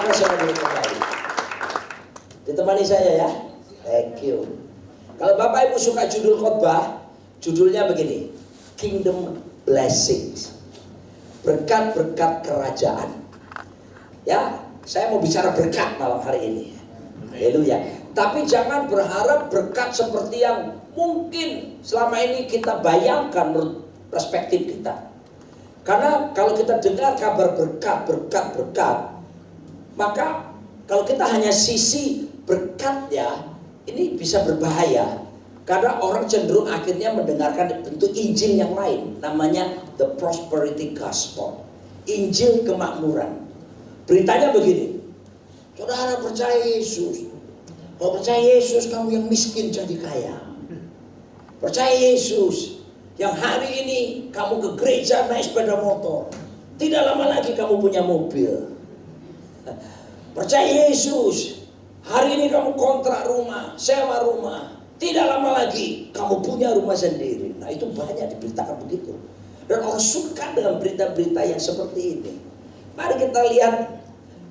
Mana saya dulu kembali? Ditemani saya ya. Thank you. Kalau Bapak Ibu suka judul khotbah, judulnya begini, Kingdom Blessings, berkat-berkat kerajaan. Ya, saya mau bicara berkat malam hari ini. Haleluya. Tapi jangan berharap berkat seperti yang mungkin selama ini kita bayangkan menurut perspektif kita. Karena kalau kita dengar kabar berkat, maka kalau kita hanya sisi berkatnya, ini bisa berbahaya. Karena orang cenderung akhirnya mendengarkan bentuk Injil yang lain, namanya the prosperity gospel, Injil kemakmuran. Beritanya begini, saudara percaya Yesus, kalau percaya Yesus kamu yang miskin jadi kaya. Percaya Yesus, yang hari ini kamu ke gereja naik sepeda motor, tidak lama lagi kamu punya mobil. Percaya Yesus, hari ini kamu kontrak rumah, sewa rumah, tidak lama lagi kamu punya rumah sendiri. Nah itu banyak diberitakan begitu. Dan orang suka dengan berita-berita yang seperti ini. Mari kita lihat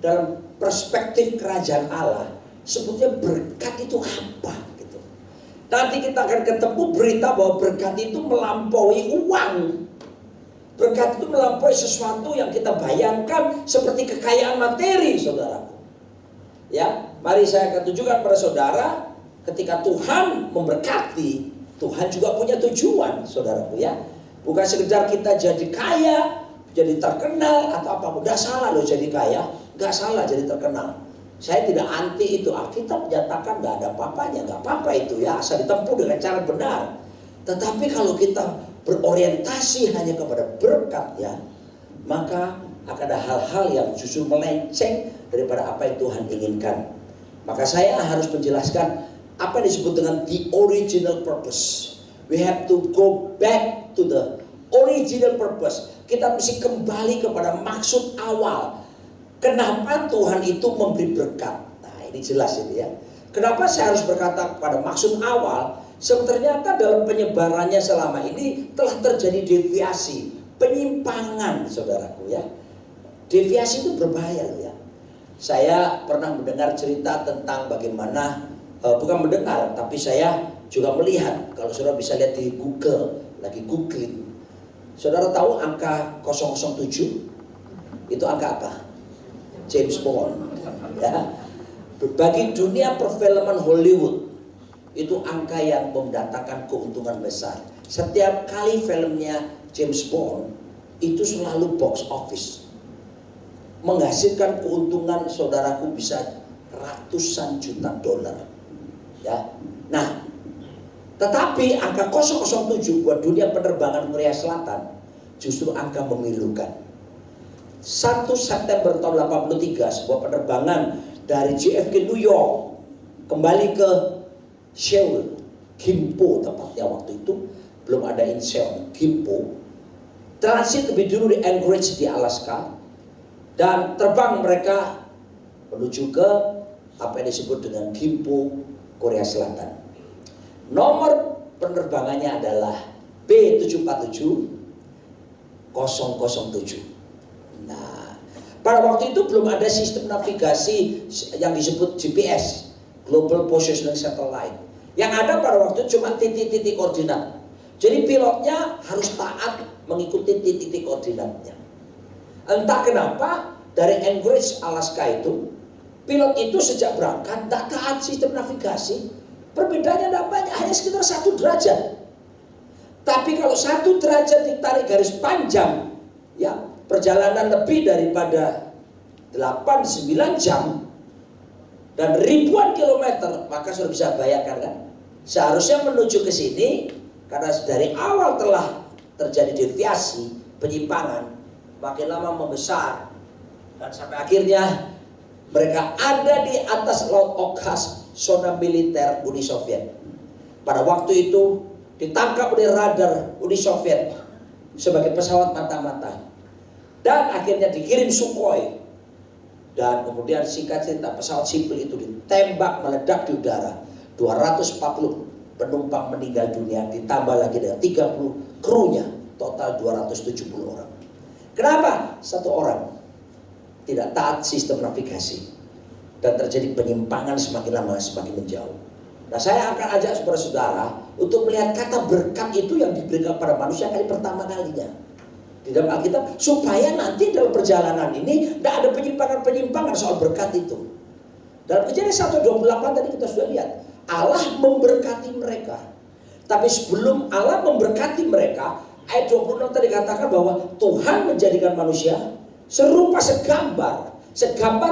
dalam perspektif kerajaan Allah, sebetulnya berkat itu apa gitu. Nanti kita akan ketemu berita bahwa berkat itu melampaui uang. Berkat itu melampaui sesuatu yang kita bayangkan seperti kekayaan materi, saudara. Ya, mari saya akan tunjukkan pada saudara, ketika Tuhan memberkati, Tuhan juga punya tujuan, saudaraku ya. Bukan sekedar kita jadi kaya, jadi terkenal atau apa. Gak salah loh jadi kaya, gak salah jadi terkenal. Saya tidak anti itu. Alkitab menyatakan gak ada apa-apanya, gak apa-apa itu ya, asal ditempuh dengan cara benar. Tetapi kalau kita berorientasi hanya kepada berkat ya, maka akan ada hal-hal yang justru melenceng daripada apa yang Tuhan inginkan. Maka saya harus menjelaskan apa yang disebut dengan the original purpose. We have to go back to the original purpose. Kita mesti kembali kepada maksud awal. Kenapa Tuhan itu memberi berkat? Nah ini jelas ini ya. Kenapa saya harus berkata pada maksud awal? Ternyata dalam penyebarannya selama ini telah terjadi deviasi, penyimpangan, saudaraku ya. Deviasi itu berbahaya loh ya. Saya pernah mendengar cerita tentang bagaimana, bukan mendengar, tapi saya juga melihat. Kalau saudara bisa lihat di Google, lagi googling. Saudara tahu angka 007? Itu angka apa? James Bond. Ya. Bagi dunia perfilman Hollywood, itu angka yang mendatangkan keuntungan besar. Setiap kali filmnya James Bond, itu selalu box office, menghasilkan keuntungan, saudaraku, bisa ratusan juta dolar ya. Nah tetapi angka 007 buat dunia penerbangan Korea Selatan justru angka memilukan. 1 September tahun 83 sebuah penerbangan dari JFK New York kembali ke Seoul, Gimpo tepatnya waktu itu, belum ada Incheon, Gimpo, transit lebih dulu di Anchorage di Alaska. Dan terbang mereka menuju ke apa yang disebut dengan Gimpo, Korea Selatan. Nomor penerbangannya adalah B747-007. Nah, pada waktu itu belum ada sistem navigasi yang disebut GPS, Global Positioning Satellite. Yang ada pada waktu itu cuma titik-titik koordinat. Jadi pilotnya harus taat mengikuti titik-titik koordinatnya. Entah kenapa dari Anchorage, Alaska itu, pilot itu sejak berangkat tidak taat sistem navigasi. Perbedaannya tidak banyak, hanya sekitar 1 derajat. Tapi kalau 1 derajat ditarik garis panjang, ya perjalanan lebih daripada 8-9 jam dan ribuan kilometer, maka sudah bisa bayangkan kan? Seharusnya menuju ke sini, karena dari awal telah terjadi deviasi, penyimpangan, makin lama membesar, dan sampai akhirnya mereka ada di atas Laut Okhotsk, zona militer Uni Soviet. Pada waktu itu ditangkap oleh radar Uni Soviet sebagai pesawat mata-mata, dan akhirnya dikirim Sukhoi. Dan kemudian singkat cerita, pesawat sipil itu ditembak meledak di udara. 240 penumpang meninggal dunia, ditambah lagi dengan 30 krunya, total 270 orang. Kenapa? 1 orang tidak taat sistem navigasi, dan terjadi penyimpangan semakin lama semakin menjauh. Nah, saya akan ajak saudara-saudara untuk melihat kata berkat itu yang diberikan pada manusia kali pertama kalinya di dalam Alkitab, supaya nanti dalam perjalanan ini tidak ada penyimpangan soal berkat itu. Dalam Kejadian 1:28 tadi kita sudah lihat, Allah memberkati mereka. Tapi sebelum Allah memberkati mereka, ayat 26 tadi katakan bahwa Tuhan menjadikan manusia serupa segambar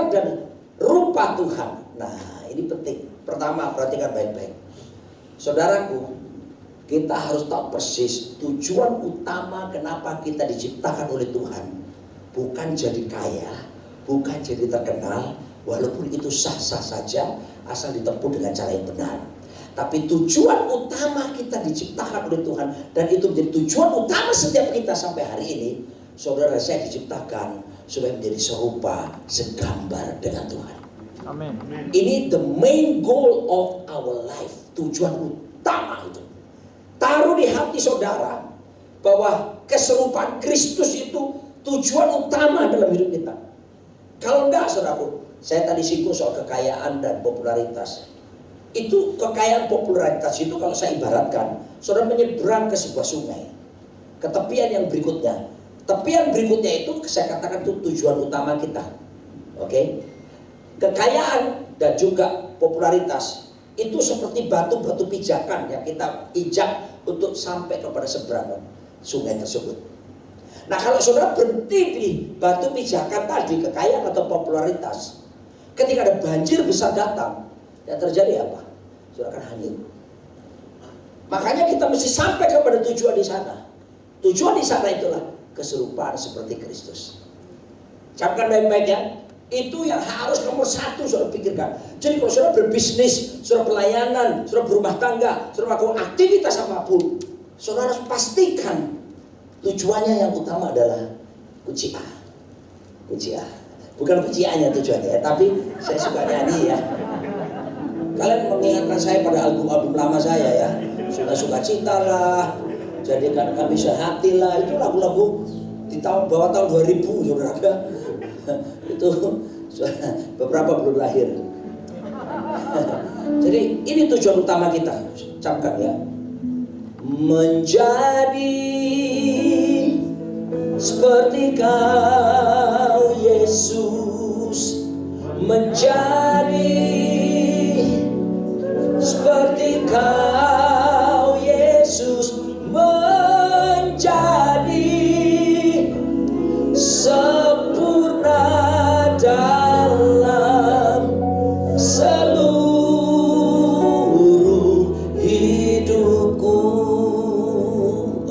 dan rupa Tuhan. Nah, ini penting. Pertama, perhatikan baik-baik. Saudaraku, kita harus tahu persis tujuan utama kenapa kita diciptakan oleh Tuhan. Bukan jadi kaya, bukan jadi terkenal, walaupun itu sah-sah saja asal ditempuh dengan cara yang benar. Tapi tujuan utama kita diciptakan oleh Tuhan, dan itu menjadi tujuan utama setiap kita sampai hari ini. Saudara, saya diciptakan supaya menjadi serupa, segambar dengan Tuhan. Amin. Ini the main goal of our life. Tujuan utama itu. Taruh di hati saudara bahwa keserupaan Kristus itu tujuan utama dalam hidup kita. Kalau enggak, saudaraku, saya tadi singgung soal kekayaan dan popularitas. Itu kekayaan popularitas itu kalau saya ibaratkan, saudara menyeberang ke sebuah sungai, ke tepian yang berikutnya. Tepian berikutnya itu saya katakan itu tujuan utama kita. Oke? Kekayaan dan juga popularitas itu seperti batu-batu pijakan yang kita injak untuk sampai kepada seberang sungai tersebut. Nah, kalau saudara berhenti di batu pijakan tadi, kekayaan atau popularitas, ketika ada banjir besar datang, yang terjadi apa? Saudara akan hanyut. Makanya kita mesti sampai kepada tujuan di sana. Tujuan di sana itulah keserupaan seperti Kristus. Camkan baik-baik ya. Itu yang harus nomor satu saudara pikirkan. Jadi kalau saudara berbisnis, saudara pelayanan, saudara berumah tangga, saudara melakukan aktivitas apapun, saudara harus pastikan tujuannya yang utama adalah kunci A. Kunci A. Bukan kunci A-nya tujuannya, tapi saya suka nyanyi ya. Kalian mengingatkan saya pada album-album lama saya ya. Suka cita lah, jadikan kami sehati lah. Itu lagu-lagu di bawah tahun 2000 saudara. Itu beberapa belum lahir. Jadi ini tujuan utama kita. Camkan ya. Menjadi seperti Kau Yesus, menjadi seperti Kau Yesus, menjadi sempurna dalam seluruh hidupku.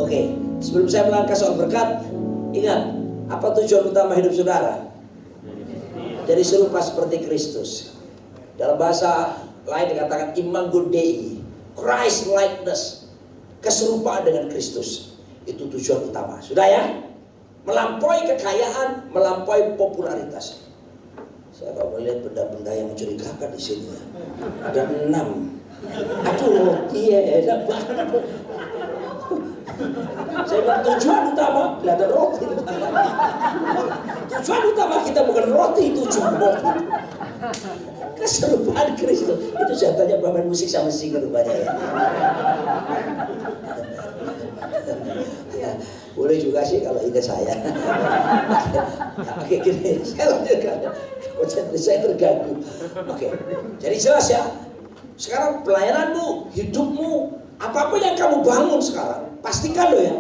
Oke, sebelum saya melangkah soal berkat, ingat, apa tujuan utama hidup saudara? Jadi serupa seperti Kristus. Dalam bahasa lain dikatakan imago Dei, Christ likeness, keserupaan dengan Kristus. Itu tujuan utama. Sudah ya? Melampaui kekayaan, melampaui popularitas. Saya kalau melihat benda-benda yang mencurigakan di sini ya. Ada 6. Aduh, iya, enak banget. Saya bilang tujuan utama, kelihatan roti. Tujuan utama kita bukan roti, tujuan roti. Keserupaan Kristus. Itu jatuhnya pemain musik sama singer rupanya ya. Ya, boleh juga sih kalau ide saya. Oke, gini, saya lanjutkan. Saya terganggu. Oke, jadi jelas ya. Sekarang pelayananmu, hidupmu, apapun yang kamu bangun sekarang, pastikan loh ya,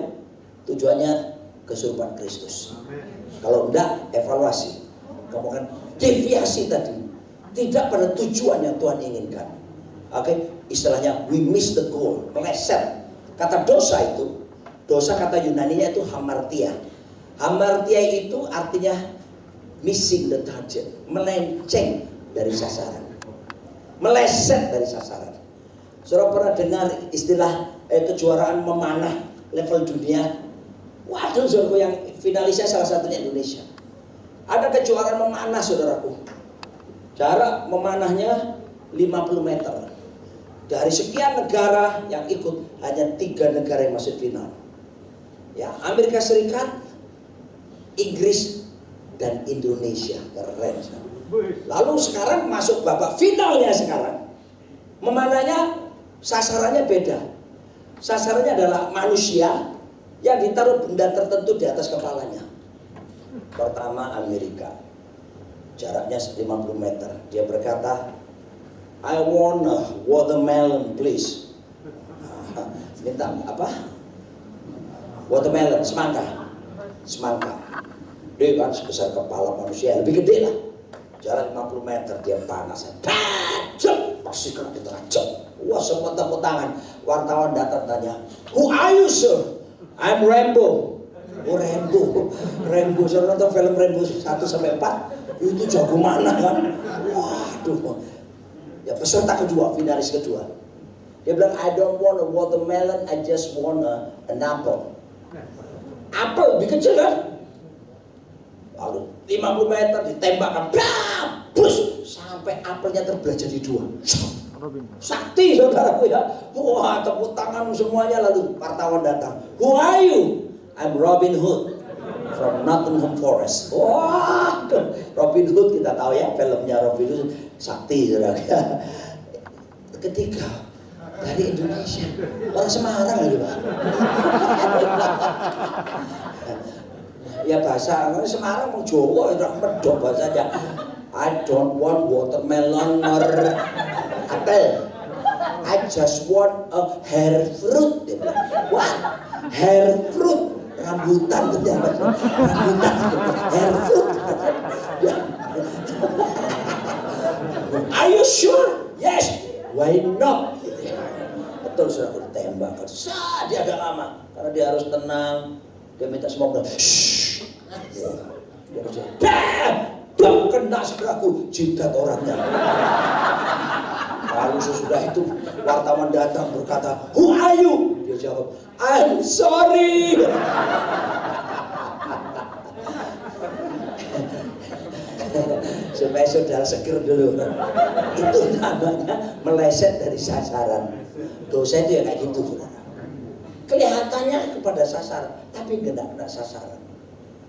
tujuannya keserupaan Kristus. Kalau enggak, evaluasi. Kamu kan deviasi tadi, tidak pada tujuan yang Tuhan inginkan. Oke, istilahnya we miss the goal, meleset. Kata dosa itu, dosa kata Yunaninya itu hamartia. Hamartia itu artinya missing the target, melenceng dari sasaran, meleset dari sasaran. Saudara pernah dengar istilah kejuaraan memanah level dunia? Waduh, saudaraku, yang finalisnya salah satunya Indonesia. Ada kejuaraan memanah, saudaraku. Jarak memanahnya 50 meter. Dari sekian negara yang ikut, hanya 3 negara yang masuk final. Ya, Amerika Serikat, Inggris, dan Indonesia. Keren. Lalu sekarang masuk babak finalnya sekarang. Memananya sasarannya beda. Sasarannya adalah manusia yang ditaruh benda tertentu di atas kepalanya. Pertama Amerika. Jaraknya 50 meter. Dia berkata, I want a watermelon please. Minta apa? Watermelon, semangka. Semangka. Dia kan sebesar kepala manusia, lebih gede lah. Jarak 50 meter, dia panas. Jep, pasti kena di tengah jep. Wah, semua tepuk tangan. Wartawan datang tanya, who are you sir? I'm Rambo. Oh Rambo. Rambo, saya nonton film Rambo 1-4. Itu jago mana kan? Waduh. Ya peserta kedua, finalis kedua. Dia bilang, I don't want a watermelon, I just want an apple. Apel lebih kecil kan? Lalu 50 meter ditembakkan, bus sampai apelnya terbelah jadi 2. Sakti saudaraku ya. Wah, tepuk tangan semuanya. Lalu wartawan datang. Who are you? I'm Robin Hood from Nottingham Forest. Wah, Robin Hood kita tahu ya, filmnya Robin Hood. Sakti saudara. Ketika dari Indonesia, orang Semarang lagi Pak. Ya bahasa Semarang mau Jawa itu medok bahasanya. I don't want watermelon or apple. I just want a hair fruit. What? Hair fruit. Rambutan gitu ya. Rambutan. Hair fruit. Are you sure? Yes. Why not? Betul sudah ditembakkan. Dia agak lama karena dia harus tenang. Dia minta semua orang. Dia harus kena saudaraku, jidat orangnya. Lalu sesudah itu wartawan datang berkata, who are you? Dia jawab, I'm sorry. Supaya saudara seger dulu. Itu namanya meleset dari sasaran. Dosa itu ya kayak gitu saudara. Kelihatannya kepada sasaran, tapi tidak kena sasaran.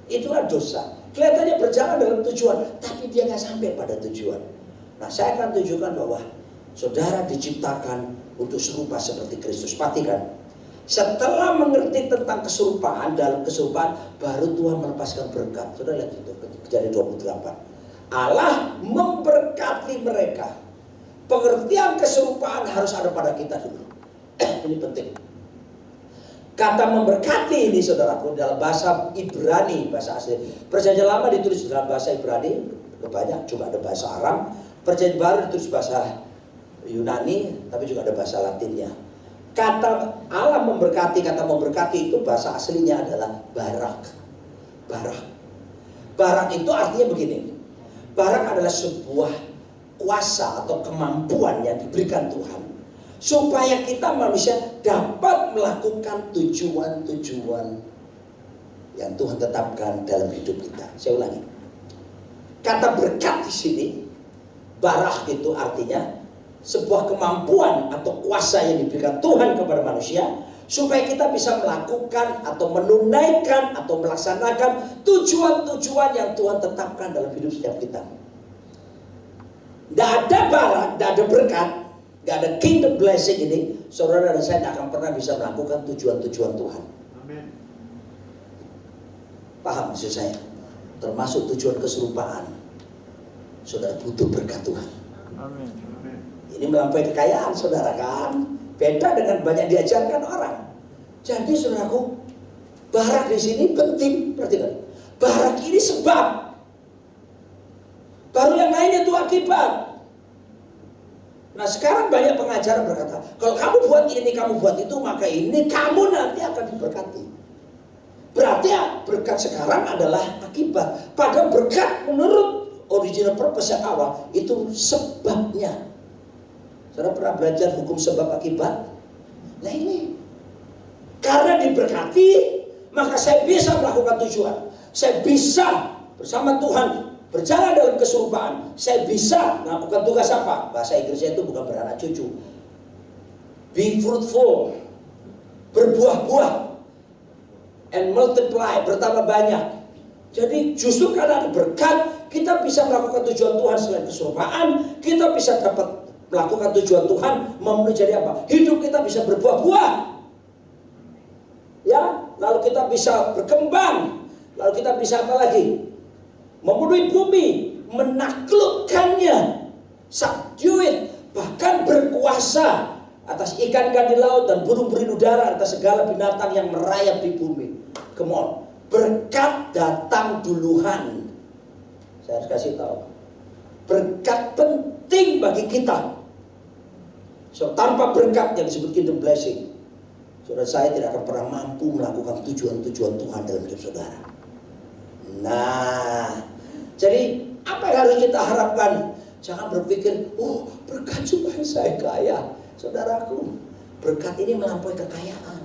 Itulah dosa. Kelihatannya berjalan dalam tujuan, tapi dia nggak sampai pada tujuan. Nah, saya akan tunjukkan bahwa saudara diciptakan untuk serupa seperti Kristus. Perhatikan, setelah mengerti tentang keserupaan, dalam keserupaan baru Tuhan melepaskan berkat. Saudara lihat itu, Kejadian 28. Allah memberkati mereka. Pengertian keserupaan harus ada pada kita dulu. Ini penting. Kata memberkati ini saudaraku dalam bahasa Ibrani, bahasa asli. Perjanjian lama ditulis dalam bahasa Ibrani, banyak, juga ada bahasa Aram. Perjanjian baru ditulis bahasa Yunani, tapi juga ada bahasa Latinnya. Kata Allah memberkati, kata memberkati itu bahasa aslinya adalah barak. Barak. Barak itu artinya begini. Barak adalah sebuah kuasa atau kemampuan yang diberikan Tuhan supaya kita manusia dapat melakukan tujuan-tujuan yang Tuhan tetapkan dalam hidup kita. Saya ulangi. Kata berkat di sini, barak itu artinya sebuah kemampuan atau kuasa yang diberikan Tuhan kepada manusia supaya kita bisa melakukan atau menunaikan atau melaksanakan tujuan-tujuan yang Tuhan tetapkan dalam hidup setiap kita. Tidak ada barak, tidak ada berkat, gak ada kingdom blessing ini, saudara dan saya tidak akan pernah bisa melakukan tujuan-tujuan Tuhan. Amen. Paham maksud saya? Termasuk tujuan keserupaan. Saudara butuh berkat Tuhan. Amen. Ini melampaui kekayaan saudara kan? Beda dengan banyak diajarkan orang. Jadi saudaraku, barak di sini penting. Perhatikan, barak ini sebab. Baru yang lainnya itu akibat. Nah sekarang banyak pengajar berkata, kalau kamu buat ini, kamu buat itu, maka ini kamu nanti akan diberkati. Berarti ya, berkat sekarang adalah akibat. Padahal berkat menurut original purpose yang awal itu sebabnya. Saudara pernah belajar hukum sebab akibat? Nah ini, karena diberkati, maka saya bisa melakukan tujuan. Saya bisa bersama Tuhan berjalan dalam keserupaan. Saya bisa melakukan tugas apa? Bahasa Inggrisnya itu bukan beranak cucu. Be fruitful. Berbuah-buah. And multiply. Bertambah banyak. Jadi justru karena ada berkat, kita bisa melakukan tujuan Tuhan selain kesurupaan, kita bisa dapat melakukan tujuan Tuhan memenuhi jadi apa? Hidup kita bisa berbuah-buah. Ya, lalu kita bisa berkembang, lalu kita bisa apa lagi? Memenuhi bumi, menaklukkannya, subdue it, bahkan berkuasa atas ikan-ikan di laut dan burung-burung udara, atas segala binatang yang merayap di bumi. Come on, berkat datang duluan. Saya harus kasih tahu, berkat penting bagi kita. So, tanpa berkat yang disebut kingdom blessing, saudara, saya tidak akan pernah mampu melakukan tujuan-tujuan Tuhan dalam hidup saudara. Nah, jadi apa yang harus kita harapkan? Jangan berpikir, oh berkat supaya saya kaya. Saudaraku, berkat ini melampaui kekayaan.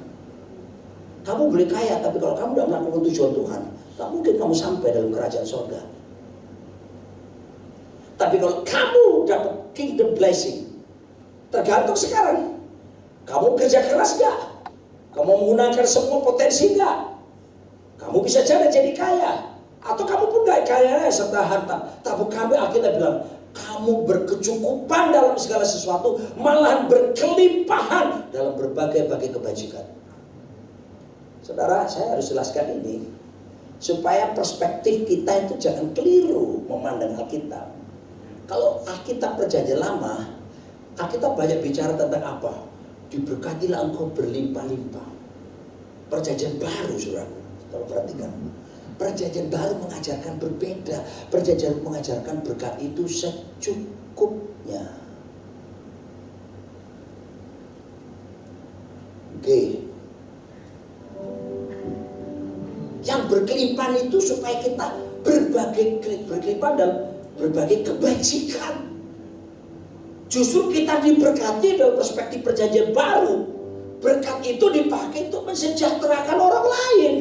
Kamu boleh kaya, tapi kalau kamu tidak melakukan tujuan Tuhan, tak mungkin kamu sampai dalam kerajaan surga. Tapi kalau kamu dapat kingdom blessing, tergantung sekarang. Kamu kerja keras gak? Kamu menggunakan semua potensi gak? Kamu bisa jadi kaya. Atau kamu pun gak kaya serta harta. Tapi kami akhirnya bilang, kamu berkecukupan dalam segala sesuatu, malahan berkelimpahan dalam berbagai-bagai kebajikan. Saudara, saya harus jelaskan ini supaya perspektif kita itu jangan keliru memandang Alkitab. Kalau Alkitab Perjanjian Lama, Alkitab banyak bicara tentang apa? Diberkatilah engkau berlimpah-limpah. Perjanjian Baru, saudara, kalau perhatikan, Perjanjian Baru mengajarkan berbeda. Perjanjian mengajarkan berkat itu secukupnya. Oke. Yang berkelimpahan itu supaya kita berkelimpahan dalam berbagai kebajikan. Justru kita diberkati dalam perspektif Perjanjian Baru. Berkat itu dipakai untuk mensejahterakan orang lain.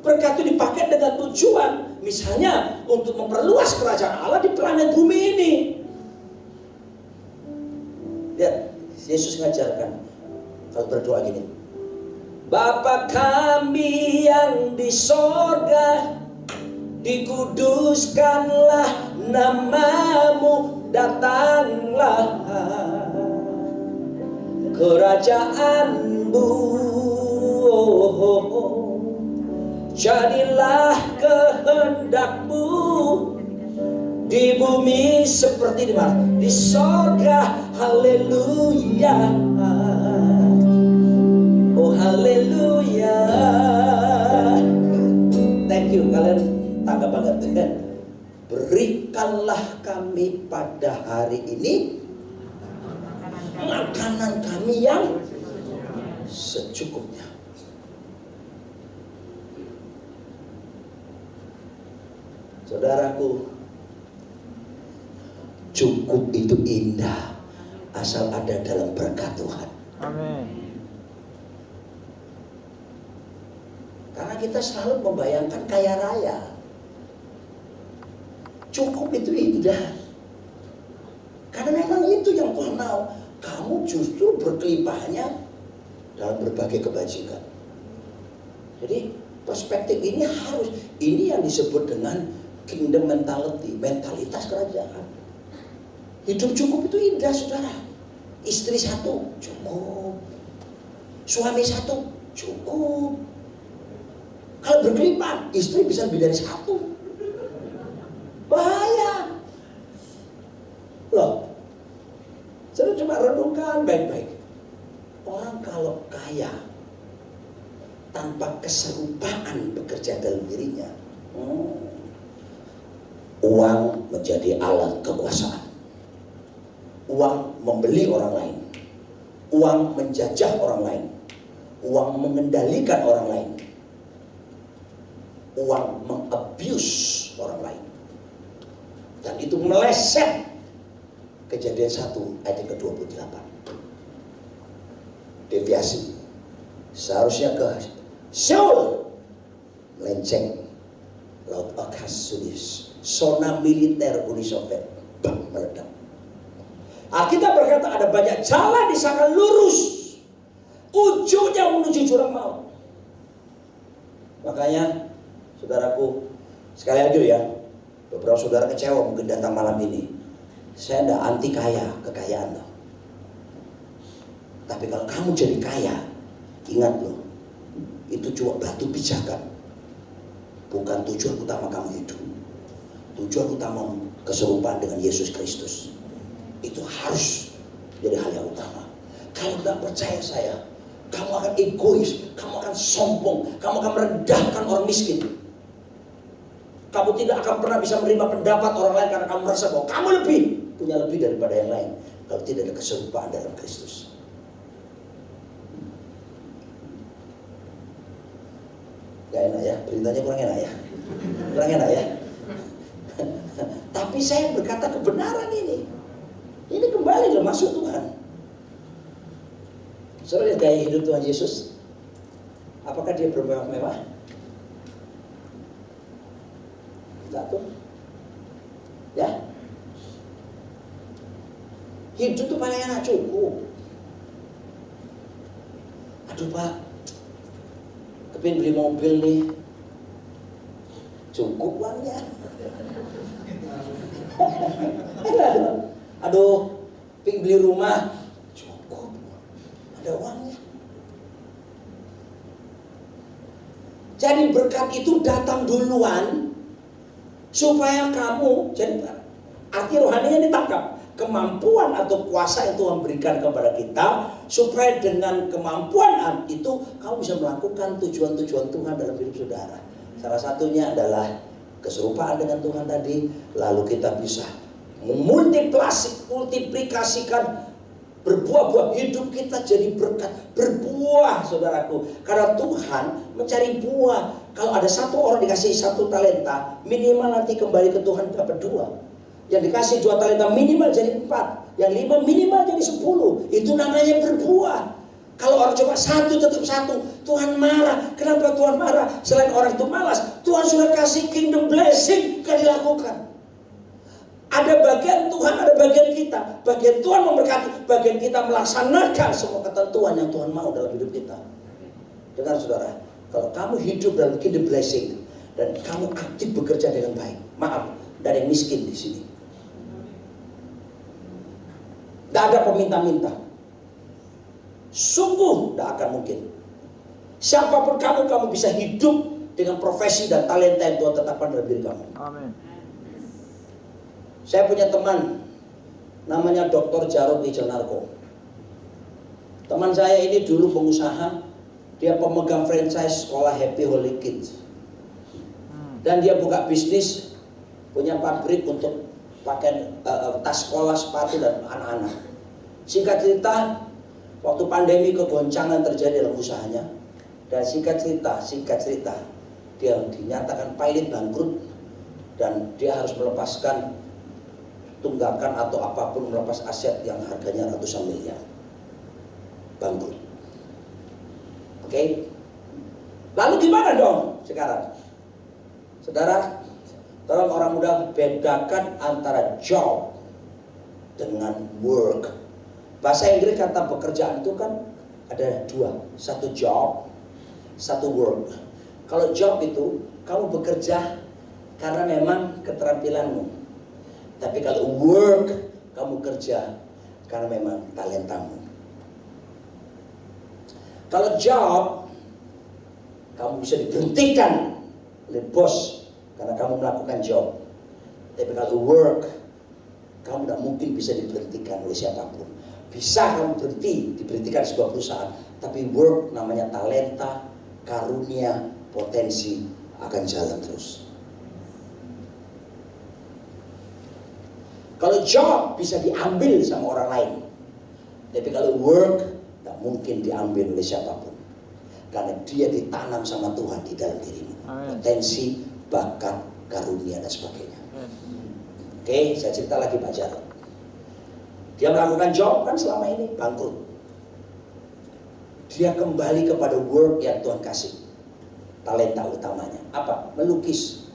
Berkat itu dipakai dengan tujuan, misalnya untuk memperluas kerajaan Allah di planet bumi ini. Lihat, Yesus mengajarkan kalau berdoa gini, Bapa kami yang di sorga, dikuduskanlah namamu, datanglah kerajaanmu, jadilah kehendakmu di bumi seperti di mana? Di sorga. Haleluya. Oh haleluya. Thank you, kalian tanggap banget. Berikanlah kami pada hari ini makanan kami yang secukupnya. Saudaraku, cukup itu indah asal ada dalam berkat Tuhan. Amin. Karena kita selalu membayangkan kaya raya. Cukup itu indah. Karena memang itu yang Tuhan mau. Kamu justru berkelimpahannya dalam berbagai kebajikan. Jadi perspektif ini harus, ini yang disebut dengan kingdom mentality, mentalitas kerajaan. Hidup cukup itu indah, saudara. Istri satu, cukup. Suami satu, cukup. Kalau berkelimpahan, istri bisa lebih dari satu. Bahaya. Loh, saya cuma renungkan baik-baik. Orang kalau kaya, tanpa keserupaan bekerja dalam dirinya, uang menjadi alat kekuasaan. Uang membeli orang lain. Uang menjajah orang lain. Uang mengendalikan orang lain. Uang mengabuse orang lain. Dan itu meleset. Kejadian 1 ayat ke-28. Deviasi. Seharusnya ke Seoul, melenceng Laut Akasudis, zona militer Uni Soviet, meledak. Alkitab berkata ada banyak jalan di sana lurus, ujungnya menuju jurang maut. Makanya, saudaraku, Sekali lagi ya, beberapa saudara kecewa mungkin datang malam ini. Saya tidak anti kaya, kekayaan loh. Tapi kalau kamu jadi kaya, ingat loh, itu cuma batu pijakan. Bukan tujuan utama kamu hidup. Tujuan utama keserupaan dengan Yesus Kristus. Itu harus jadi hal yang utama. Kalau tidak percaya saya, kamu akan egois, kamu akan sombong, kamu akan merendahkan orang miskin. Kamu tidak akan pernah bisa menerima pendapat orang lain karena kamu merasa bahwa kamu punya lebih daripada yang lain. Kalau tidak ada keserupaan dalam Kristus. Gak enak ya, beritanya kurang enak ya. Kurang enak ya. Tapi saya berkata kebenaran ini. Ini kembali loh masuk Tuhan. Saudara lihat gaya hidup Tuhan Yesus. Apakah dia bermewah-mewah? Enggak tuh. Ya. Hidup tuh paling enak, cukup. Aduh Pak, kepin beli mobil nih, cukup uangnya. Aduh, ping beli rumah, cukup, ada uangnya. Jadi berkat itu datang duluan supaya kamu, jadi arti rohaninya ditangkap. Kemampuan atau kuasa yang Tuhan berikan kepada kita, supaya dengan kemampuan itu kamu bisa melakukan tujuan-tujuan Tuhan dalam hidup saudara. Salah satunya adalah keserupaan dengan Tuhan tadi. Lalu kita bisa multiplikasikan berbuah-buah, hidup kita jadi berkat, berbuah saudaraku. Karena Tuhan mencari buah. Kalau ada satu orang dikasih 1 talenta, minimal nanti kembali ke Tuhan dapat 2. Yang dikasih 2 talenta minimal jadi 4, yang 5 minimal jadi 10. Itu namanya berbuah. Kalau orang cuma 1 tetap 1, Tuhan marah. Kenapa Tuhan marah? Selain orang itu malas, Tuhan sudah kasih kingdom blessing, gak dilakukan. Ada bagian Tuhan, ada bagian kita. Bagian Tuhan memberkati, bagian kita melaksanakan semua ketentuan yang Tuhan mau dalam hidup kita. Dengar saudara, kalau kamu hidup dalam kingdom blessing dan kamu aktif bekerja dengan baik, maaf, dari yang miskin di sini. Tidak ada peminta-minta. Sungguh tidak akan mungkin. Siapapun kamu bisa hidup dengan profesi dan talenta yang Tuhan tetapkan dalam diri kamu. Amin. Saya punya teman namanya Dr. Jarod Wijanarko. Teman saya ini dulu pengusaha. Dia pemegang franchise sekolah Happy Holy Kids. Dan dia buka bisnis, punya pabrik untuk pakai tas sekolah, sepatu dan anak-anak. Singkat cerita, waktu pandemi kegoncangan terjadi dalam usahanya. Dan singkat cerita, dia dinyatakan pilot bangkrut dan dia harus melepaskan tunggakan atau apapun, melepas aset yang harganya ratusan miliar. Bangkrut. Oke? Lalu gimana dong sekarang? Saudara, tolong orang muda bedakan antara job dengan work. Bahasa Inggris kata pekerjaan itu kan ada 2. 1 job, 1 work. Kalau job itu kamu bekerja karena memang keterampilanmu. Tapi kalau work, kamu kerja karena memang talentamu. Kalau job, kamu bisa diberhentikan oleh bos karena kamu melakukan job. Tapi kalau work, kamu tidak mungkin bisa diberhentikan oleh siapapun. Bisa kamu diberhentikan di sebuah perusahaan, tapi work namanya talenta, karunia, potensi akan jalan terus. Kalau job bisa diambil sama orang lain, tapi kalau work tak mungkin diambil oleh siapapun, karena dia ditanam sama Tuhan di dalam dirimu. Potensi, bakat, karunia dan sebagainya. Oke, saya cerita lagi Pak Jarod. Dia melakukan job kan selama ini bangkrut. Dia kembali kepada work yang Tuhan kasih. Talenta utamanya apa? Melukis.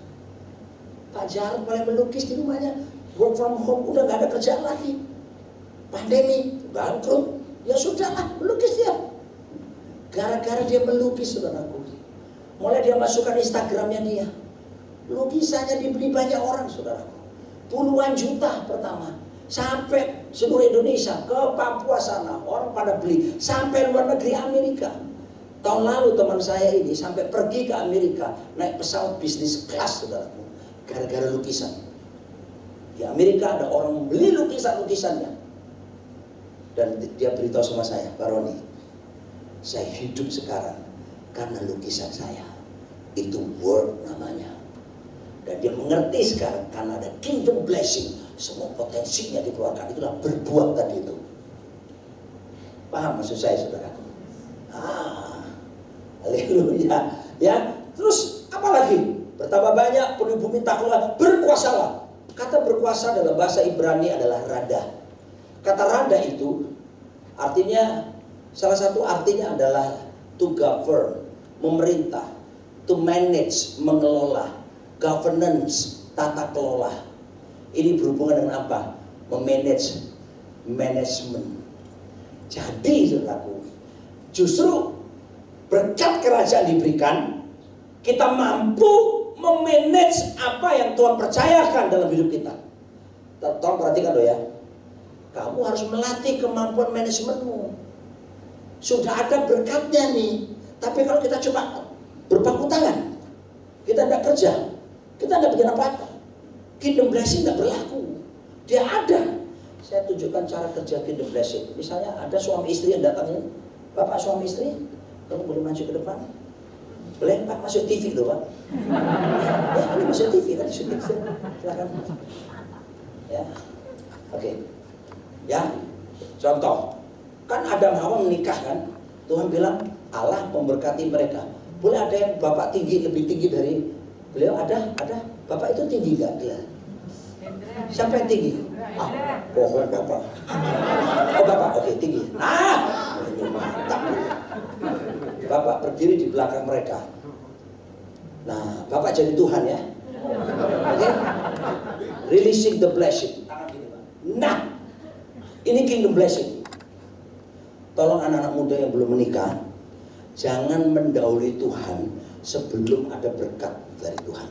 Pak Jarod mulai melukis di rumahnya. Work from home, udah gak ada kerjaan lagi. Pandemi, bangkrut. Ya sudahlah, melukis dia. Gara-gara dia melukis, saudaraku. Mulai dia masukkan Instagramnya dia. Lukisannya dibeli banyak orang, saudara. Puluhan juta pertama. Sampai seluruh Indonesia, ke Papua sana, orang pada beli. Sampai luar negeri Amerika. Tahun lalu teman saya ini sampai pergi ke Amerika, naik pesawat bisnis kelas, saudaraku. Gara-gara lukisan. Di Amerika ada orang beli lukisan-lukisannya. Dan dia beritahu sama saya, Pak Roni, saya hidup sekarang karena lukisan saya. Itu word namanya. Dan dia mengerti sekarang karena ada kingdom blessing. Semua potensinya dikeluarkan. Itulah berbuat tadi itu. Paham maksud saya, saudaraku? Haleluya. Ya, terus apa lagi? Bertambah banyak penduduk bumi takluklah, berkuasalah. Kata berkuasa dalam bahasa Ibrani adalah rada. Kata rada itu artinya, salah satu artinya adalah to govern, memerintah, to manage, mengelola, governance, tata kelola. Ini berhubungan dengan apa? Memanage, management. Jadi saudaraku, justru berkat kerajaan diberikan, kita mampu memanage apa yang Tuhan percayakan dalam hidup kita. Tolong perhatikan loh ya. Kamu harus melatih kemampuan manajemenmu. Sudah ada berkatnya nih. Tapi kalau kita cuma berpangku tangan, kita tidak kerja, kita tidak bikin apa-apa, kingdom blessing tidak berlaku. Dia ada. Saya tunjukkan cara kerja kingdom blessing. Misalnya ada suami istri yang datang ini. Bapak suami istri, kamu boleh maju ke depan. Boleh Pak, masuk TV loh Pak. Ya, ini masuk TV kan, silakan. Ya, oke. Ya, contoh, kan Adam Hawa menikah kan, Tuhan bilang Allah memberkati mereka. Boleh ada yang bapak tinggi, lebih tinggi dari beliau? Ada, bapak itu tinggi nggak? Siapa yang tinggi? Bohong bapak. Oh bapak, oke tinggi. Ini mantap. Bapak berdiri di belakang mereka. Nah, bapak jadi Tuhan ya. Oke? Releasing the blessing. Nah, ini kingdom blessing. Tolong anak-anak muda yang belum menikah, jangan mendahului Tuhan sebelum ada berkat dari Tuhan.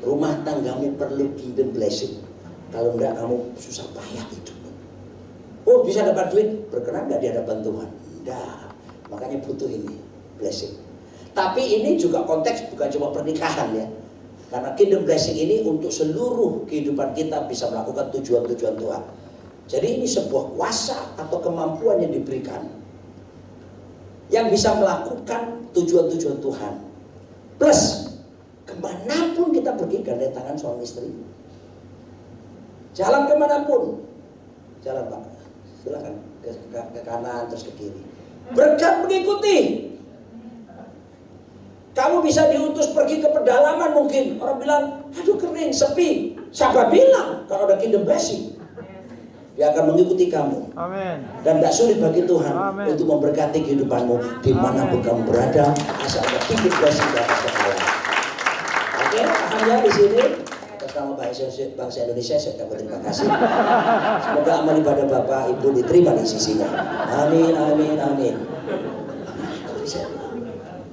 Rumah tanggamu perlu kingdom blessing. Kalau enggak kamu susah payah hidup. Oh bisa dapat duit, berkenan enggak di hadapan Tuhan? Enggak. Makanya butuh ini blessing. Tapi ini juga konteks bukan cuma pernikahan ya. Karena kingdom blessing ini untuk seluruh kehidupan kita bisa melakukan tujuan-tujuan Tuhan. Jadi ini sebuah kuasa atau kemampuan yang diberikan yang bisa melakukan tujuan-tujuan Tuhan. Plus kemanapun kita pergi, gandeng tangan suami istri. Jalan kemanapun, jalan Pak, silakan ke kanan terus ke kiri. Berkat mengikuti. Kamu bisa diutus pergi ke pedalaman mungkin. Orang bilang, aduh kering, sepi. Siapa bilang kalau ada kingdom blessing? Dia akan mengikuti kamu. Amen. Dan tidak sulit bagi Tuhan untuk memberkati kehidupanmu dimanapun kamu berada, asal ada kingdom blessing di atas kepala. Oke, paham ya di sini? Atas nama bangsa Indonesia saya ucapkan terima kasih. Semoga amal ibadah Bapak Ibu diterima di sisinya. Amin, amin, amin.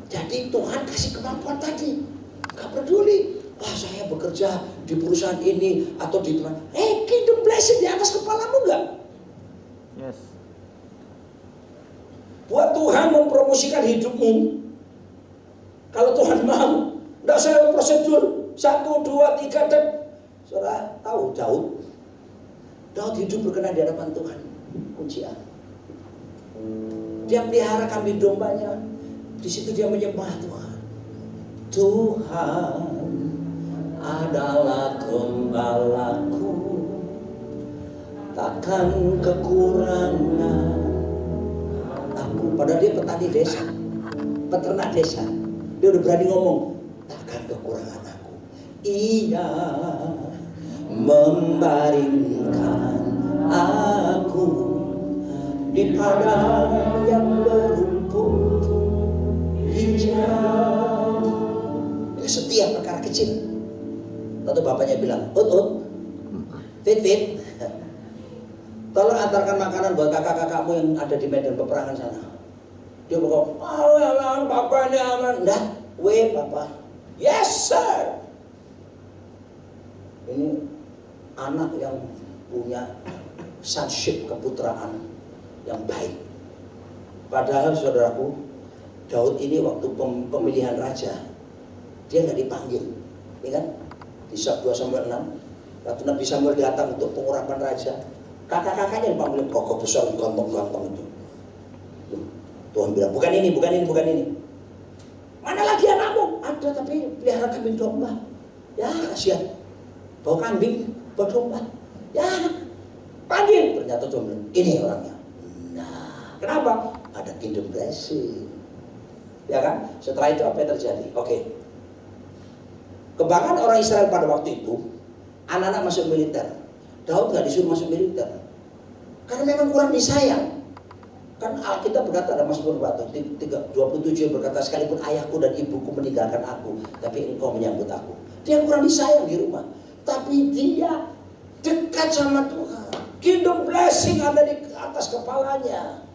Jadi Tuhan kasih kemampuan tadi. Gak peduli. Wah saya bekerja di perusahaan ini atau di tempat. Kingdom blessing di atas kepalamu enggak? Yes. Buat Tuhan mempromosikan hidupmu. Kalau Tuhan mau, enggak usah prosedur 1, 2, 3 dan saudara tahu Daud hidup berkenan di hadapan Tuhan. Kunci A. Dia pelihara kambing dombanya. Di situ dia menyembah Tuhan. Tuhan adalah gembalaku, takkan kekurangan aku. Padahal dia petani desa, peternak desa. Dia udah berani ngomong, takkan kekurangan aku. Ia membaringkan aku di padang yang berumput hijau. Setiap perkara kecil. Lalu bapaknya bilang, Fit, tolong antarkan makanan buat kakak-kakakmu yang ada di medan peperangan sana. Dia bilang, bapak ini aman. Enggak, papa. Yes sir. ini anak yang punya sonship, keputraan yang baik. Padahal saudaraku, Daud ini waktu pemilihan raja, dia nggak dipanggil, ya kan? Di 2 Samuel 6, waktu Nabi Samuel datang untuk pengurapan raja, kakak-kakaknya dipanggil, kok besar ganteng-ganteng itu. Tuhan bilang, bukan ini. Mana lagi anakmu? Ada, tapi pelihara kambing domba. Ya kasihan, bawa kambing, bawa domba. Ya panggil, ternyata Tuhan bilang, ini orangnya. Nah, kenapa? Ada kingdom blessing. Ya kan? Setelah itu apa yang terjadi? Oke. Kebanggaan orang Israel pada waktu itu, anak-anak masuk militer. Daud nggak disuruh masuk militer, karena memang kurang disayang. Kan Alkitab berkata, ada Mazmur 27 yang berkata, sekalipun ayahku dan ibuku meninggalkan aku, tapi engkau menyambut aku. Dia kurang disayang di rumah, tapi dia dekat sama Tuhan. Kingdom blessing ada di atas kepalanya.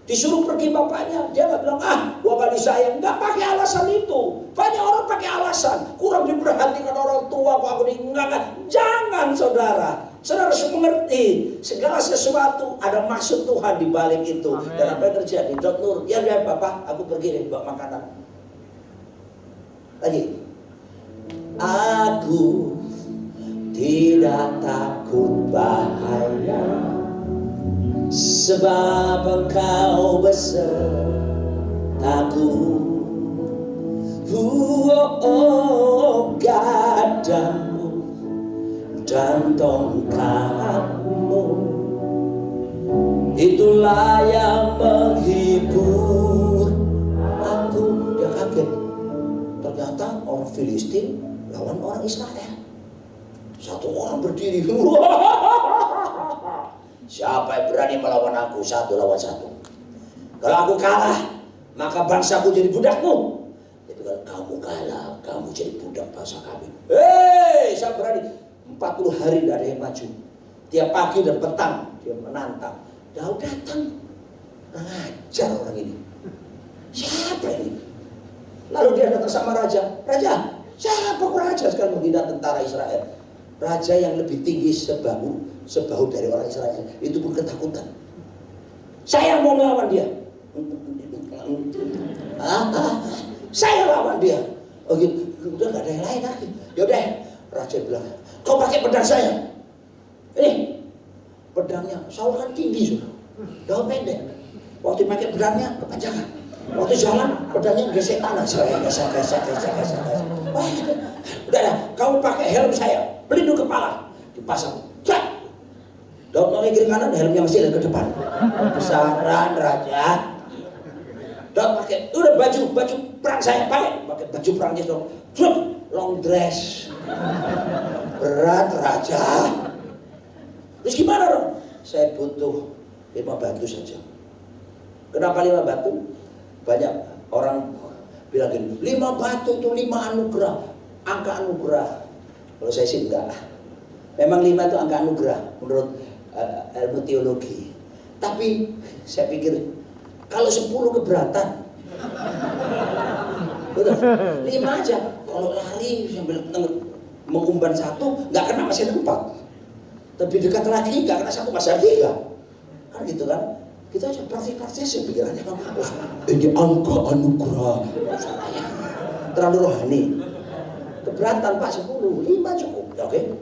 Disuruh pergi bapaknya, dia nggak bilang, gua gak disayang. Nggak pakai alasan itu. Banyak orang pakai alasan, kurang diperhatikan orang tua, aku enggak. Jangan saudara. Saudara harus mengerti segala sesuatu ada maksud Tuhan di balik itu. Amen. Dan apa yang terjadi? Dot Nur, ya Bapak, aku pergi nih bawa makanan. Lagi. Aku tidak takut bahaya, sebab engkau besertaku. Gadamu dan tongkatmu, itulah yang menghibur aku. Dia kaget, ternyata orang Filistin lawan orang Israel. Satu orang berdiri, siapa yang berani melawan aku? 1 lawan 1. Kalau aku kalah, maka bangsaku jadi budakmu. Tapi kalau kamu kalah, kamu jadi budak bangsa kami. Saya berani. 40 hari tidak ada yang maju. Tiap pagi dan petang dia menantang. Daud datang, ngajar orang ini. Siapa ini? Lalu dia datang sama raja. Raja, siapa raja sekarang menghina tentara Israel? Raja yang lebih tinggi sebahu dari orang Israel itu pun ketakutan. Saya mau melawan dia. Saya lawan dia. Oh gitu, udah gak ada yang lain lagi. Yaudah, raja bilang, kau pakai pedang saya. Ini pedangnya, Saul kan tinggi sudah, Daud pendek. Waktu pakai pedangnya kepanjangan. Waktu jalan pedangnya gesek tanah. Saya gesek. Udah, kamu pakai helm saya, pelindung kepala, dipasang. Daud mau kiri kanan, helmnya masih ada ke depan. Besaran raja. Daud pakai, udah baju perang saya pakai baju perangnya dong. Long dress. Berat raja. Terus gimana dong? Saya butuh 5 batu saja. Kenapa 5 batu? Banyak orang bilang gini, 5 batu itu 5 anugerah. Angka anugerah. Kalau saya sih enggak lah. Memang 5 itu angka anugerah menurut ilmu teologi. Tapi saya pikir kalau 10 keberatan. Betul. 5 aja. Kalau lari sambil mengumban 1, nggak kena masih ada 4. Tapi dekat lagi nggak kena 1 masih ada 3. Kan gitu kan? Kita aja praktis pikirannya. Ini angka anugerah. Terlalu rohani. Keberatan Pak 10, 5 cukup. Oke.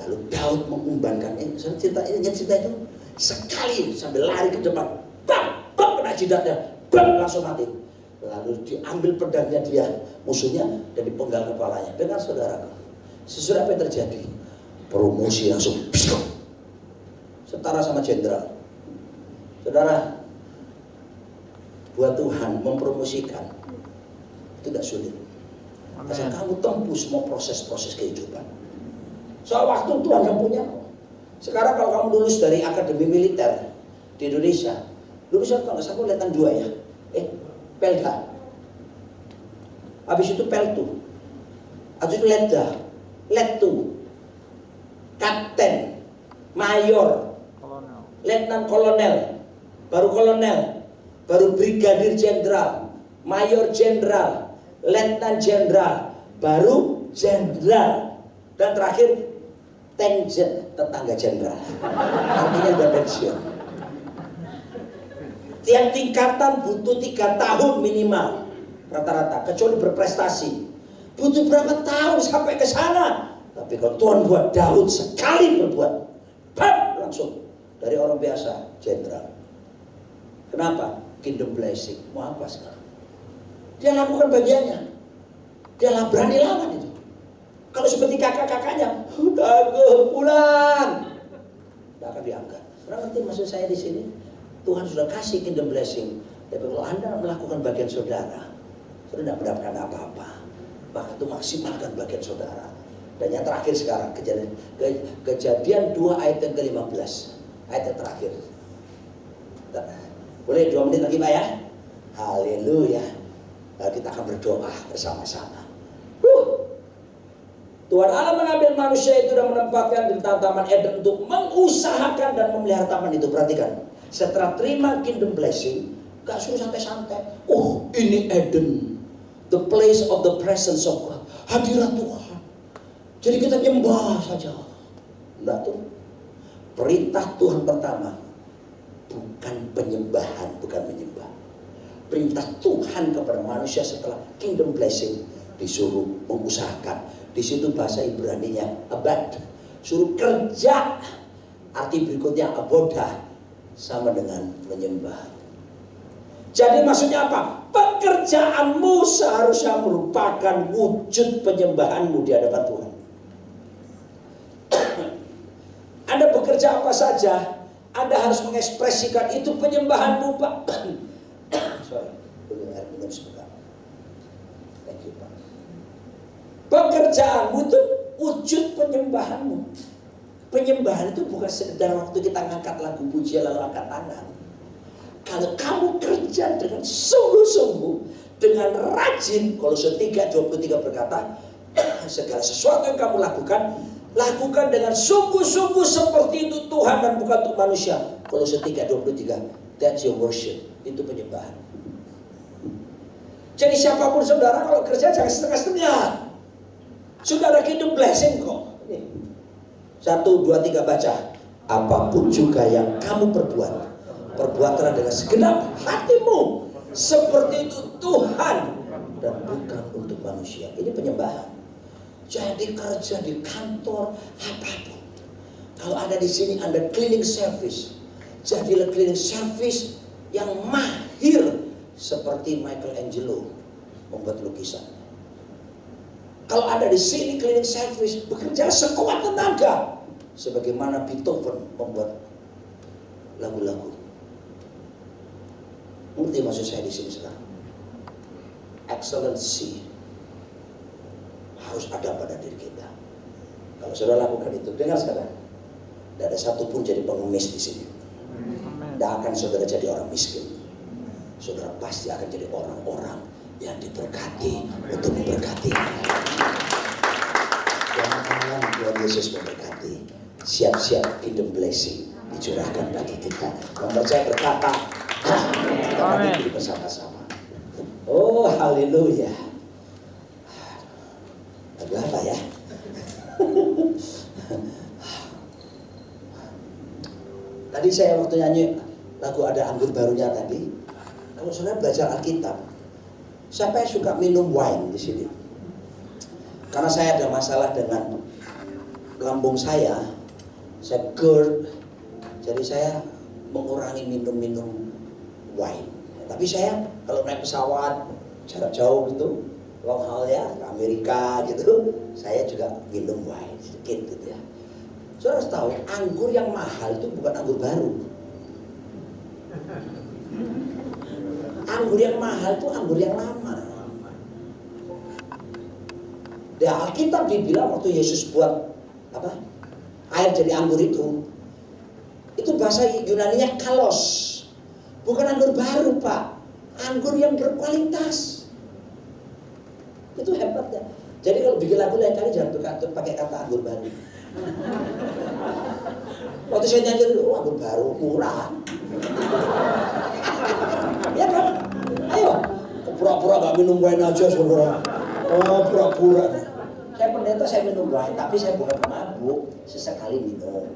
Lalu Daud mengumbankan cerita itu sekali sambil lari ke depan, bang kena jidatnya, bang langsung mati. Lalu diambil pedangnya dia musuhnya dan dipenggal kepalanya. Dengar saudara, sesudah apa yang terjadi? Promosi langsung setara sama jenderal. Saudara, buat Tuhan mempromosikan itu tidak sulit. Asal kamu tempuh semua proses-proses kehidupan. Soal waktu Tuhan yang punya. Sekarang kalau kamu lulus dari akademi militer di Indonesia, lulusan kalau saya lihat 2 ya, Pelda, habis itu Peltu, habis itu Letda, Letu, Kapten, Mayor, Letnan Kolonel, baru Brigadir Jenderal, Mayor Jenderal, Letnan Jenderal, baru Jenderal. Dan terakhir, tangent, tetangga jenderal. Artinya udah pensiun. Tiap tingkatan butuh 3 tahun minimal rata-rata, kecuali berprestasi. Butuh berapa tahun sampai ke sana? Tapi kalau Tuhan buat Daud sekali berbuat, bam, langsung dari orang biasa jenderal. Kenapa? Kingdom blessing. Mau apa sekarang? Dia lakukan bagiannya. Dia berani lawan itu. Kalau seperti kakak-kakaknya, udah pulang, tidak akan diangkat. Pernah ngerti maksud saya di sini? Tuhan sudah kasih kingdom blessing. Tapi kalau Anda melakukan bagian saudara, saudara tidak mendapatkan apa-apa. Maka itu maksimalkan bagian saudara. Dan yang terakhir sekarang, kejadian 2 ayat yang ke-15. Ayat yang terakhir. Boleh 2 menit lagi Pak ya? Haleluya. Lalu kita akan berdoa bersama-sama. Tuhan Allah mengambil manusia itu dan menempatkan di Taman Eden untuk mengusahakan dan memelihara taman itu. Perhatikan, setelah terima kingdom blessing, gak suruh santai-santai. Oh, ini Eden, the place of the presence of God, hadirat Tuhan. Jadi kita nyembah saja. Enggak tuh. Perintah Tuhan pertama, bukan penyembahan, bukan menyembah. Perintah Tuhan kepada manusia setelah kingdom blessing, disuruh mengusahakan. Di situ bahasa Ibraninya abad, suruh kerja. Arti berikutnya abodah, sama dengan menyembah. Jadi maksudnya apa? Pekerjaanmu seharusnya merupakan wujud penyembahanmu di hadapan Tuhan. Anda bekerja apa saja, Anda harus mengekspresikan itu penyembahanmu, Pak. Sorry, boleh air minum sebentar. Thank you, Pak. Pekerjaanmu itu wujud penyembahanmu. Penyembahan itu bukan sekedar waktu kita ngangkat lagu pujian lalu angkat tangan. Kalau kamu kerja dengan sungguh-sungguh, dengan rajin, Kolose 3:23 berkata, segala sesuatu yang kamu lakukan, lakukan dengan sungguh-sungguh seperti itu Tuhan dan bukan untuk manusia. Kolose 3:23, that's your worship. Itu penyembahan. Jadi siapapun saudara kalau kerja jangan setengah-setengah. Saudara kingdom blessing kok. 1, 2, 3 baca. Apapun juga yang kamu perbuat, perbuatlah dengan segenap hatimu seperti itu Tuhan dan bukan untuk manusia. Ini penyembahan. Jadi kerja di kantor apapun. Kalau ada di sini Anda cleaning service, jadilah cleaning service yang mahir seperti Michelangelo membuat lukisan. Kalau ada di sini cleaning service, bekerja sekuat tenaga sebagaimana Beethoven membuat lagu-lagu. Ngerti maksud saya di sini sekarang? Excellency harus ada pada diri kita. Kalau saudara lakukan itu, dengar sekarang, tidak ada satupun jadi pengemis di sini. Tidak akan saudara jadi orang miskin. Saudara pasti akan jadi orang-orang yang diberkati untuk memberkati. Jangan Tuhan Yesus memberkati. Siap-siap kingdom blessing dicurahkan bagi kita. Membuat saya berkata, kita berdiri bersama-sama. Oh haleluya. Lagu apa ya? Tadi saya waktu nyanyi lagu ada anggur barunya tadi. Kalau saudara belajar Alkitab, siapa yang suka minum wine di sini? Karena saya ada masalah dengan lambung saya GERD, jadi saya mengurangi minum wine. Tapi saya kalau naik pesawat jarak jauh gitu, long haul ya, ke Amerika gitu, saya juga minum wine sedikit gitu ya. Saudara harus tahu, anggur yang mahal itu bukan anggur baru. Anggur yang mahal itu anggur yang lama. Di Alkitab dibilang waktu Yesus buat apa? Air jadi anggur itu bahasa Yunaninya kalos. Bukan anggur baru, Pak. Anggur yang berkualitas. Itu hebatnya. Jadi kalau bikin lagu lain kali jangan pakai kata anggur baru. Waktu saya nyanyi dulu, anggur baru murah. Ya kan? Ayo, pura-pura gak minum wine aja saudara. Oh, pura-pura. Saya pendeta, saya minum wine, tapi saya bukan pemabuk. Sesekali minum.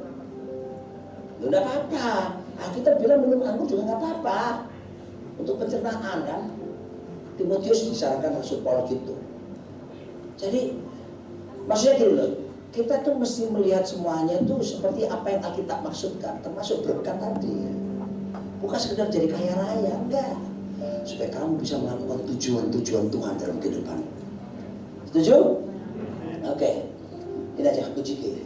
Udah apa-apa. Kita bilang minum anggur juga nggak apa-apa. Untuk pencernaan kan. Timotius disarankan Rasul Paulus gitu. Jadi maksudnya gini loh, kita tuh mesti melihat semuanya tuh seperti apa yang Alkitab maksudkan, termasuk berkat tadi. Bukan sekedar jadi kaya raya, enggak. Supaya kamu bisa melakukan tujuan-tujuan Tuhan dalam kehidupan. Setuju? Oke. Ini aja puji kita.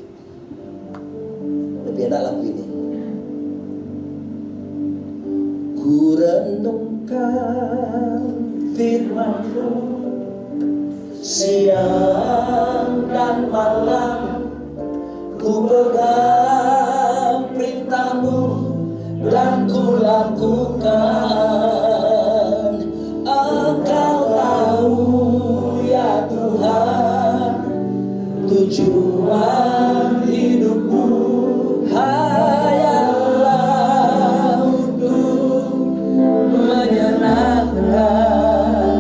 Lebih enak lagu ini. Ku renungkan firman-Mu siang dan malam, ku pegang perintah-Mu dan ku lakukan. Engkau tahu ya Tuhan, tujuan hidupku hanyalah untuk menyenangkan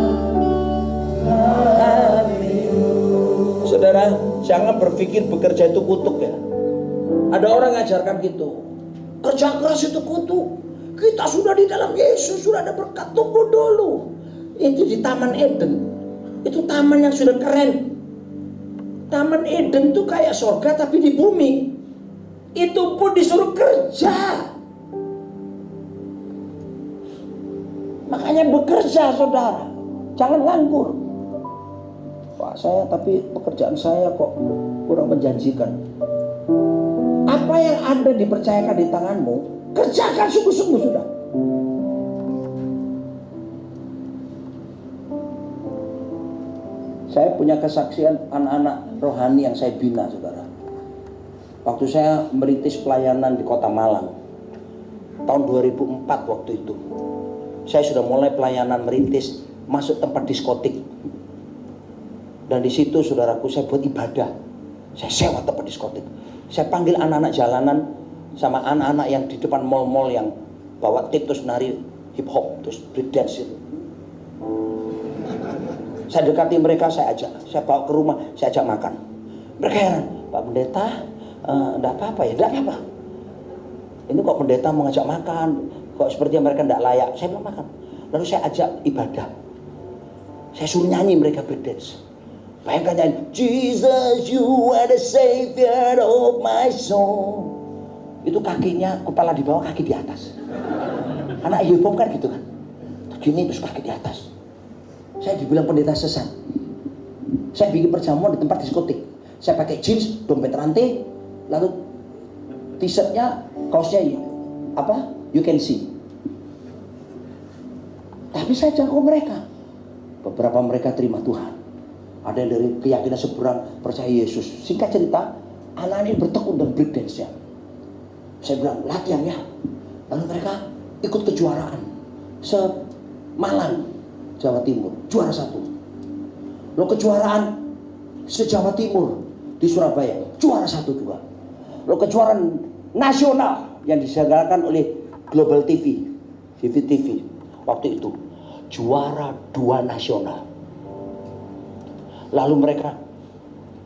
hati-Mu. Saudara, jangan berpikir bekerja itu kutuk ya. Ada orang ngajarkan gitu, kerja keras itu kutuk. Kita sudah di dalam Yesus, sudah ada berkat. Tunggu dulu. Itu di Taman Eden. Itu taman yang sudah keren. Taman Eden tuh kayak surga tapi di bumi. Itu pun disuruh kerja. Makanya bekerja saudara. Jangan nganggur. Pak saya tapi pekerjaan saya kok kurang menjanjikan. Apa yang Anda dipercayakan di tanganmu, kerjakan sungguh-sungguh sudah. Saya punya kesaksian anak-anak rohani yang saya bina, saudara. Waktu saya merintis pelayanan di Kota Malang, tahun 2004 waktu itu, saya sudah mulai pelayanan merintis masuk tempat diskotik. Dan di situ, saudaraku, saya buat ibadah. Saya sewa tempat diskotik. Saya panggil anak-anak jalanan sama anak-anak yang di depan mall-mall yang bawa tip terus nari hip hop terus breakdance itu. Saya dekati mereka, saya bawa ke rumah, saya ajak makan. Mereka heran, Pak Pendeta, enggak apa-apa ya, enggak apa-apa. Ini kok pendeta mau ngajak makan, kok sepertinya mereka enggak layak. Saya belum makan. Lalu saya ajak ibadah. Saya suruh nyanyi, mereka breakdance. Bayangkan nyanyi, Jesus you are the savior of my soul. Itu kakinya, kepala di bawah, kaki di atas. Anak hip hop kan gitu kan. Gini terus kaki di atas. Saya dibilang pendeta sesat. Saya bikin perjamuan di tempat diskotik. Saya pakai jeans, dompet rantai, lalu t-shirtnya, kaosnya apa? You can see. Tapi saya jangkau mereka. Beberapa mereka terima Tuhan. Ada yang dari keyakinan seberang percaya Yesus. Singkat cerita, anak ini bertekun dan breakdance-nya. Saya bilang latihan ya. Lalu mereka ikut kejuaraan se-Malang, Jawa Timur, juara 1. Lalu kejuaraan se-Jawa Timur di Surabaya, juara 1 juga. Lalu kejuaraan nasional yang diselenggarakan oleh Global TV, VVTV waktu itu, juara 2 nasional. Lalu mereka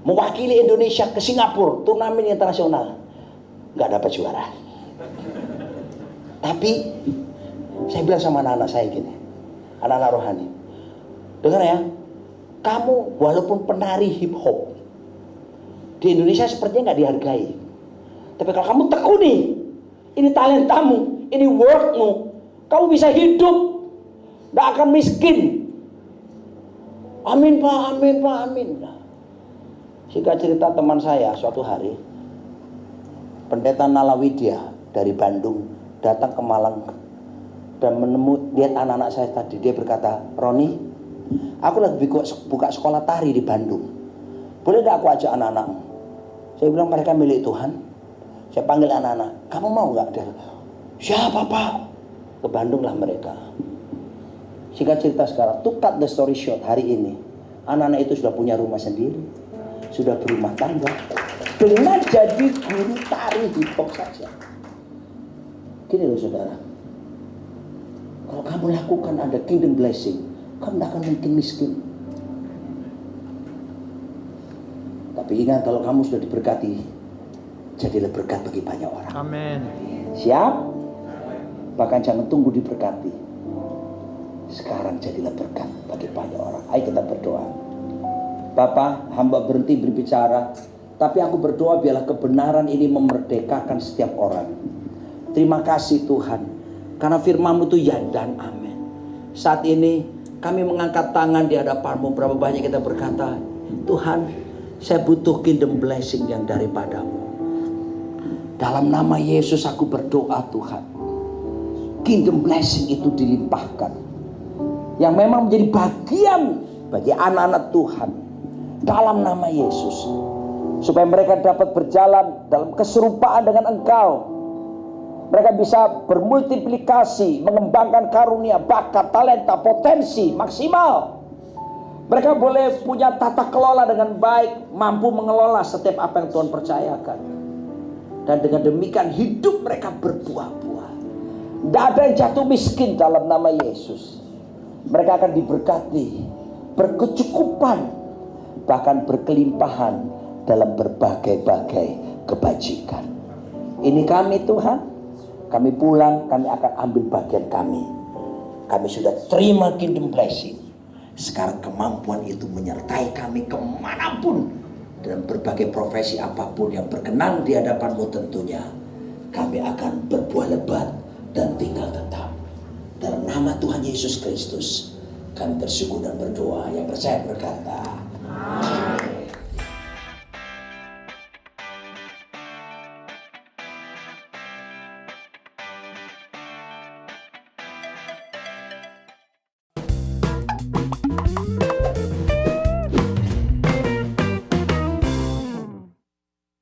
mewakili Indonesia ke Singapura, turnamen internasional, nggak dapat juara. Tapi saya bilang sama anak-anak saya gini, anak-anak rohani, dengar ya, kamu walaupun penari hip hop di Indonesia sepertinya nggak dihargai, tapi kalau kamu tekuni, ini talentamu, ini workmu, kamu bisa hidup, nggak akan miskin. Amin Pak, amin Pak, amin. Singkat cerita, teman saya suatu hari, pendeta Nalawidya dari Bandung datang ke Malang dan lihat anak-anak saya tadi. Dia berkata, Roni, aku lagi buka sekolah tari di Bandung. Boleh tidak aku ajak anak-anakmu? Saya bilang mereka milik Tuhan. Saya panggil anak-anak, kamu mau nggak? Siapa Pak? Ke Bandung lah mereka. Singkat cerita sekarang, to cut the story short, hari ini anak-anak itu sudah punya rumah sendiri, sudah berumah tangga, dengan jadi guru tari hip hop saja. Gini loh saudara, kalau kamu lakukan ada kingdom blessing, kamu tidak akan mungkin miskin. Tapi ingat, kalau kamu sudah diberkati, jadilah berkat bagi banyak orang. Amin. Siap? Bahkan jangan tunggu diberkati. Sekarang jadilah berkat bagi banyak orang. Ayo kita berdoa. Bapa, hamba berhenti berbicara, tapi aku berdoa biarlah kebenaran ini memerdekakan setiap orang. Terima kasih Tuhan, karena firman-Mu itu ya dan amin. Saat ini kami mengangkat tangan di hadapan-Mu. Berapa banyak kita berkata, Tuhan, saya butuh kingdom blessing yang daripadamu. Dalam nama Yesus aku berdoa Tuhan, kingdom blessing itu dilimpahkan, yang memang menjadi bagian bagi anak-anak Tuhan. Dalam nama Yesus, supaya mereka dapat berjalan dalam keserupaan dengan Engkau. Mereka bisa bermultiplikasi, mengembangkan karunia, bakat, talenta, potensi maksimal. Mereka boleh punya tata kelola dengan baik, mampu mengelola setiap apa yang Tuhan percayakan. Dan dengan demikian hidup mereka berbuah-buah. Tidak ada yang jatuh miskin dalam nama Yesus. Mereka akan diberkati, berkecukupan, bahkan berkelimpahan dalam berbagai-bagai kebajikan. Ini kami Tuhan, kami pulang, kami akan ambil bagian kami. Kami sudah terima kingdom blessing. Sekarang kemampuan itu menyertai kami kemanapun, dalam berbagai profesi apapun yang berkenan di hadapan-Mu tentunya. Kami akan berbuah lebat dan tinggal tetap. Dalam nama Tuhan Yesus Kristus kami bersyukur dan berdoa. Yang percaya berkata,